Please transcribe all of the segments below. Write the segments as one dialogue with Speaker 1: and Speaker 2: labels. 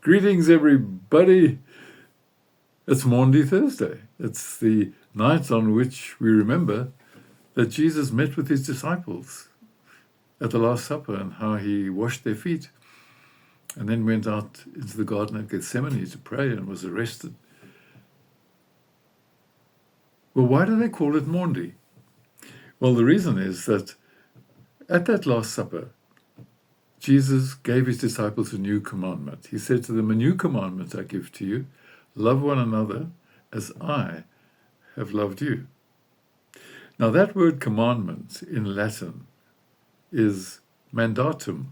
Speaker 1: Greetings, everybody. It's Maundy Thursday. It's the night on which we remember that Jesus met with his disciples at the Last Supper and how he washed their feet and then went out into the Garden of Gethsemane to pray and was arrested. Well, why do they call it Maundy? Well, the reason is that at that Last Supper, Jesus gave his disciples a new commandment. He said to them, "A new commandment I give to you, love one another as I have loved you." Now that word commandment in Latin is mandatum,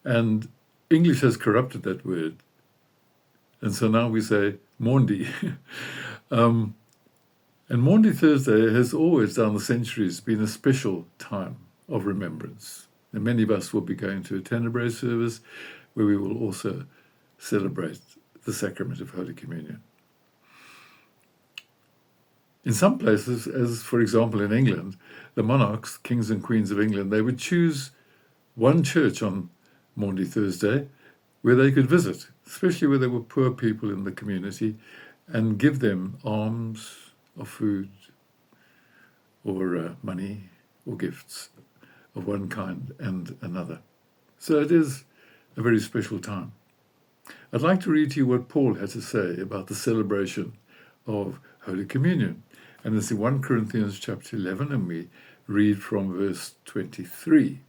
Speaker 1: and English has corrupted that word. And so now we say Maundy. And Maundy Thursday has always, down the centuries, been a special time of remembrance. And many of us will be going to a Tenebrae service where we will also celebrate the sacrament of Holy Communion. In some places, as for example in England, the monarchs, kings and queens of England, they would choose one church on Maundy Thursday where they could visit, especially where there were poor people in the community, and give them alms or food or money or gifts of one kind and another. So it is a very special time. I'd like to read to you what Paul had to say about the celebration of Holy Communion. And it's in 1 Corinthians chapter 11, and we read from verse 23.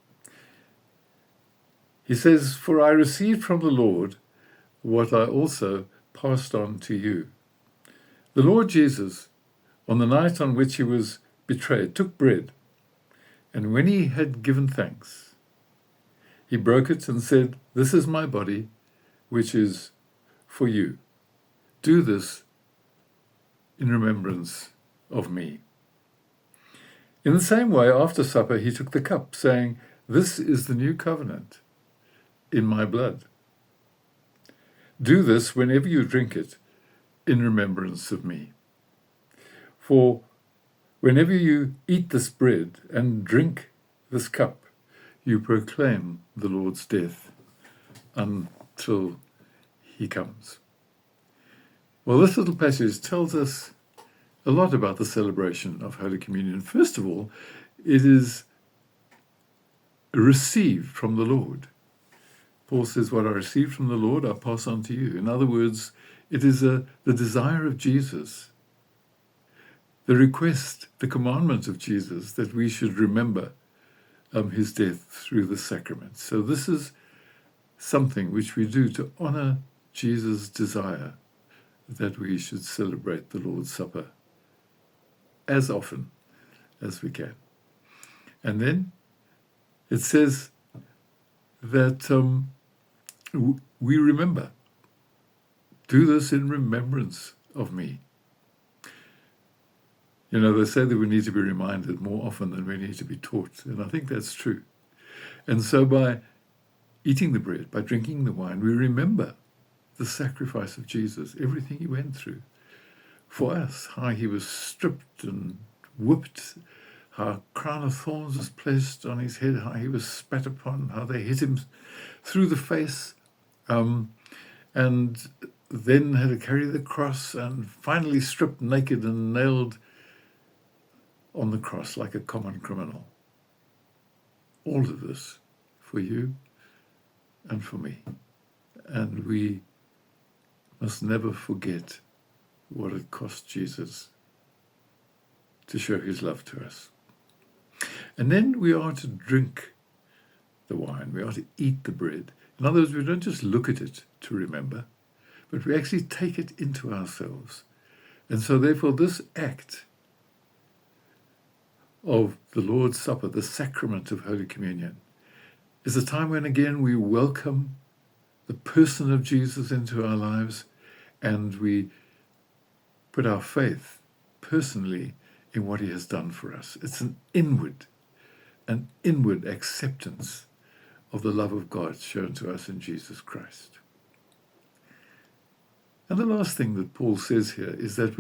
Speaker 1: He says, "For I received from the Lord what I also passed on to you. The Lord Jesus, on the night on which he was betrayed, took bread, and when he had given thanks, he broke it and said, 'This is my body, which is for you. Do this in remembrance of me.' In the same way, after supper, he took the cup, saying, 'This is the new covenant in my blood. Do this whenever you drink it in remembrance of me. For whenever you eat this bread and drink this cup, you proclaim the Lord's death until he comes.'" Well, this little passage tells us a lot about the celebration of Holy Communion. First of all, it is received from the Lord. Paul says, "What I received from the Lord, I pass on to you." In other words, it is the desire of Jesus, the request, the commandment of Jesus that we should remember his death through the sacrament. So this is something which we do to honor Jesus' desire that we should celebrate the Lord's Supper as often as we can. And then it says that we remember. Do this in remembrance of me. You know, they say that we need to be reminded more often than we need to be taught, and I think that's true. And so by eating the bread, by drinking the wine, we remember the sacrifice of Jesus, everything he went through for us, how he was stripped and whipped, how a crown of thorns was placed on his head, how he was spat upon, how they hit him through the face, and then had to carry the cross, and finally stripped naked and nailed on the cross like a common criminal. All of this for you and for me. And we must never forget what it cost Jesus to show his love to us. And then we are to drink the wine. We are to eat the bread. In other words, we don't just look at it to remember, but we actually take it into ourselves. And so therefore this act of the Lord's Supper, the sacrament of Holy Communion, is a time when again we welcome the person of Jesus into our lives, and we put our faith personally in what he has done for us. It's an inward acceptance of the love of God shown to us in Jesus Christ. And the last thing that Paul says here is that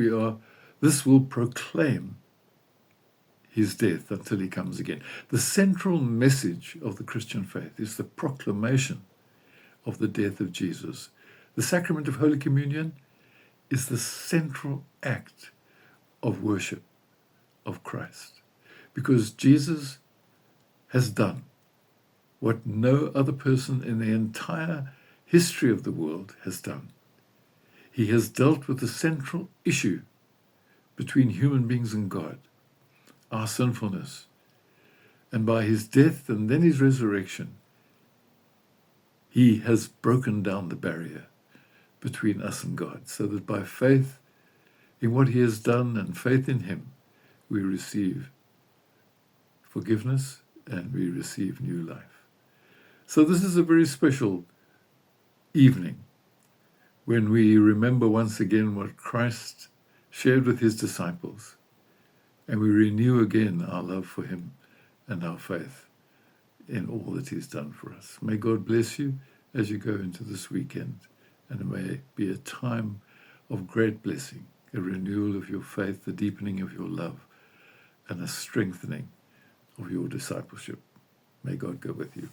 Speaker 1: this will proclaim his death until he comes again. The central message of the Christian faith is the proclamation of the death of Jesus. The sacrament of Holy Communion is the central act of worship of Christ, because Jesus has done what no other person in the entire history of the world has done. He has dealt with the central issue between human beings and God, our sinfulness. And by his death and then his resurrection, he has broken down the barrier between us and God, so that by faith in what he has done and faith in him, we receive forgiveness and we receive new life. So this is a very special evening when we remember once again what Christ shared with his disciples, and we renew again our love for him and our faith in all that he's done for us. May God bless you as you go into this weekend, and it may be a time of great blessing, a renewal of your faith, the deepening of your love, and a strengthening of your discipleship. May God go with you.